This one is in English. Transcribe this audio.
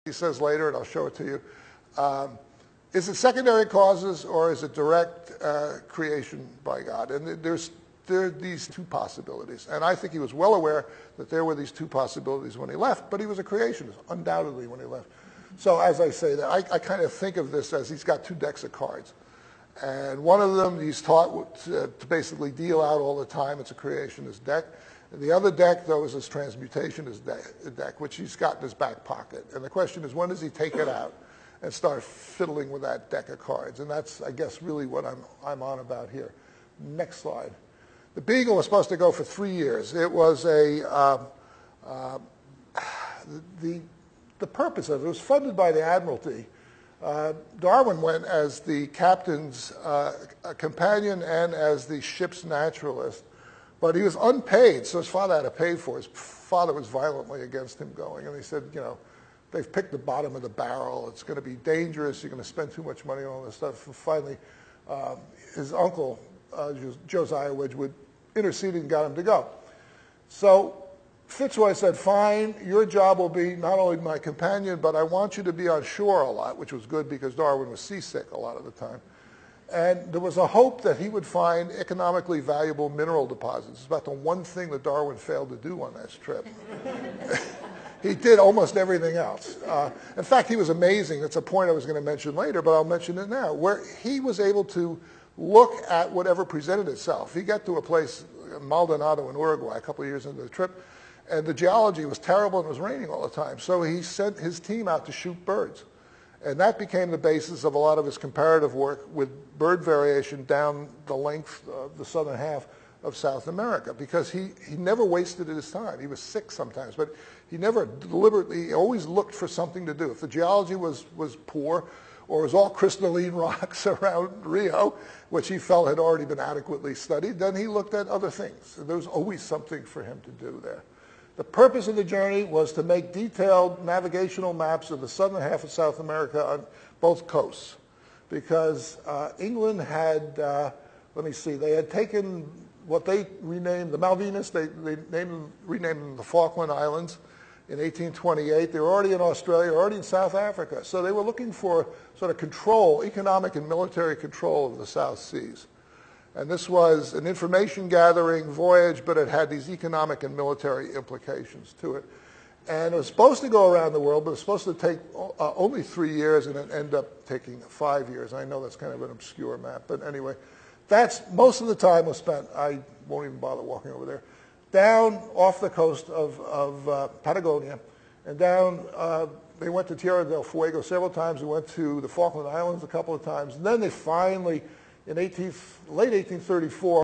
he says later, and I'll show it to you. Is it secondary causes or is it direct creation by God? And there are these two possibilities. And I think he was well aware that there were these two possibilities when he left, but he was a creationist, undoubtedly, when he left. So as I say that, I kind of think of this as he's got two decks of cards. And one of them he's taught to basically deal out all the time. It's a creationist deck. And the other deck, though, is his transmutationist deck, which he's got in his back pocket. And the question is, when does he take it out and start fiddling with that deck of cards? And that's, I guess, really what I'm on about here. Next slide. The Beagle was supposed to go for 3 years. It was the purpose of it was funded by the Admiralty. Darwin went as the captain's companion and as the ship's naturalist. But he was unpaid, so his father had to pay for it. His father was violently against him going. And he said, you know, they've picked the bottom of the barrel. It's going to be dangerous. You're going to spend too much money on all this stuff. And finally, his uncle, Josiah Wedgwood, interceded and got him to go. So Fitzroy said, fine, your job will be not only my companion, but I want you to be on shore a lot, which was good because Darwin was seasick a lot of the time. And there was a hope that he would find economically valuable mineral deposits. It's about the one thing that Darwin failed to do on this trip. He did almost everything else. In fact, he was amazing. That's a point I was going to mention later, but I'll mention it now, where he was able to look at whatever presented itself. He got to a place, Maldonado in Uruguay, a couple of years into the trip, and the geology was terrible and it was raining all the time. So he sent his team out to shoot birds. And that became the basis of a lot of his comparative work with bird variation down the length of the southern half of South America, because he never wasted his time. He was sick sometimes, but he never deliberately, he always looked for something to do. If the geology was poor or it was all crystalline rocks around Rio, which he felt had already been adequately studied, then he looked at other things. There was always something for him to do there. The purpose of the journey was to make detailed navigational maps of the southern half of South America on both coasts, because England had, let me see, they had taken what they renamed the Malvinas, they renamed them the Falkland Islands in 1828. They were already in Australia, already in South Africa. So they were looking for sort of control, economic and military control of the South Seas. And this was an information gathering voyage, but it had these economic and military implications to it. And it was supposed to go around the world, but it was supposed to take only 3 years, and it ended up taking 5 years. I know that's kind of an obscure map, but anyway, that's most of the time was spent, I won't even bother walking over there, down off the coast of Patagonia, and down, they went to Tierra del Fuego several times, they went to the Falkland Islands a couple of times, and then they finally, in late 1834,